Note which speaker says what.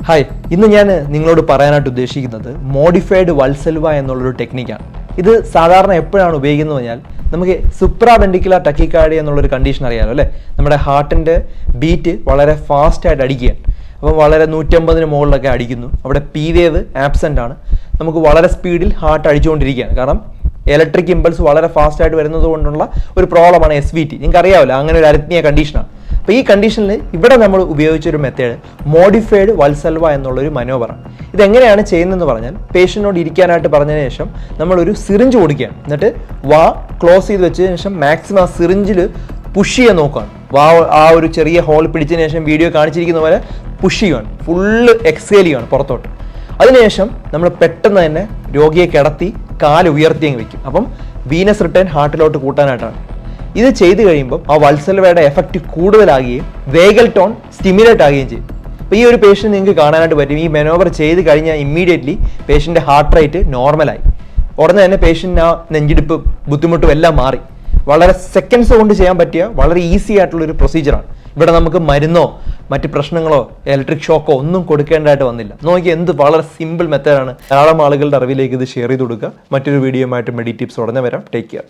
Speaker 1: Hi, ഇന്ന് ഞാൻ നിങ്ങളോട് പറയാനായിട്ട് ഉദ്ദേശിക്കുന്നത് മോഡിഫൈഡ് വൾസൽവ എന്നുള്ളൊരു ടെക്നിക്കാണ്. ഇത് സാധാരണ എപ്പോഴാണ് ഉപയോഗിക്കുന്നത് പറഞ്ഞാൽ നമുക്ക് സുപ്രാവെൻട്രിക്കുലർ ടക്കിക്കാർഡിയ എന്നുള്ളൊരു കണ്ടീഷൻ അറിയാമല്ലോ അല്ലേ. നമ്മുടെ ഹാർട്ടിൻ്റെ ബീറ്റ് വളരെ ഫാസ്റ്റായിട്ട് അടിക്കുകയാണ്. അപ്പം വളരെ 150 മുകളിലൊക്കെ അടിക്കുന്നു. അവിടെ പി വേവ് ആബ്സെൻ്റ് ആണ്. നമുക്ക് വളരെ സ്പീഡിൽ ഹാർട്ട് അടിച്ചുകൊണ്ടിരിക്കുകയാണ്. കാരണം ഇലക്ട്രിക് ഇമ്പൾസ് വളരെ ഫാസ്റ്റായിട്ട് വരുന്നത് കൊണ്ടുള്ള ഒരു പ്രോബ്ലമാണ് SVT. നിങ്ങൾക്ക് അറിയാമല്ലോ, അങ്ങനെ ഒരു അരിത്മിയ കണ്ടീഷനാണ്. അപ്പോൾ ഈ കണ്ടീഷനിൽ ഇവിടെ നമ്മൾ ഉപയോഗിച്ചൊരു മെത്തേഡ് മോഡിഫൈഡ് വൾസൽവ എന്നുള്ളൊരു മനോവറാണ്. ഇതെങ്ങനെയാണ് ചെയ്യുന്നതെന്ന് പറഞ്ഞാൽ പേഷ്യൻറ്റിനോട് ഇരിക്കാനായിട്ട് പറഞ്ഞതിന് ശേഷം നമ്മളൊരു സിറിഞ്ച് കൊടുക്കുകയാണ്. എന്നിട്ട് വാ ക്ലോസ് ചെയ്ത് വെച്ചതിന് ശേഷം മാക്സിമം ആ സിറിഞ്ചിൽ പുഷ് ചെയ്യാൻ നോക്കുകയാണ്. ആ ഒരു ചെറിയ ഹോൾ പിടിച്ചതിന് ശേഷം വീഡിയോ കാണിച്ചിരിക്കുന്ന പോലെ പുഷ് ചെയ്യുകയാണ്, ഫുള്ള് എക്സേൽ ചെയ്യുകയാണ് പുറത്തോട്ട്. അതിനുശേഷം നമ്മൾ പെട്ടെന്ന് തന്നെ രോഗിയെ കിടത്തി കാല് ഉയർത്തി അങ്ങ് വെക്കും. അപ്പം വീനസ് റിട്ടേൺ ഹാർട്ടിലോട്ട് കൂട്ടാനായിട്ടാണ്. ഇത് ചെയ്ത് കഴിയുമ്പോൾ ആ വൾസൽവയുടെ എഫക്റ്റ് കൂടുതലാകുകയും വേഗൽ ടോൺ സ്റ്റിമുലേറ്റ് ആകുകയും ചെയ്യും. അപ്പോൾ ഈ ഒരു പേഷ്യൻ്റ് നിങ്ങൾക്ക് കാണാനായിട്ട് പറ്റും. ഈ മെനോവർ ചെയ്ത് കഴിഞ്ഞാൽ ഇമ്മീഡിയറ്റ്ലി പേഷ്യൻ്റെ ഹാർട്ട് റേറ്റ് നോർമലായി. ഉടനെ തന്നെ പേഷ്യൻ്റ് ആ നെഞ്ചിടിപ്പ് ബുദ്ധിമുട്ടും എല്ലാം മാറി. വളരെ സെക്കൻഡ്സ് കൊണ്ട് ചെയ്യാൻ പറ്റിയ വളരെ ഈസി ആയിട്ടുള്ളൊരു പ്രൊസീജിയറാണ്. ഇവിടെ നമുക്ക് മരുന്നോ മറ്റ് പ്രശ്നങ്ങളോ ഇലക്ട്രിക് ഷോക്കോ ഒന്നും കൊടുക്കേണ്ടതായിട്ട് വന്നില്ല. നോക്കി എന്ത് വളരെ സിമ്പിൾ മെത്തേഡാണ്. ധാരാളം ആളുകളുടെ അറിവിലേക്ക് ഇത് ഷെയർ ചെയ്ത് കൊടുക്കുക. മറ്റൊരു വീഡിയോയുമായിട്ട് മെഡി ടിപ്സ് ഉടനെ വരാം. Take care.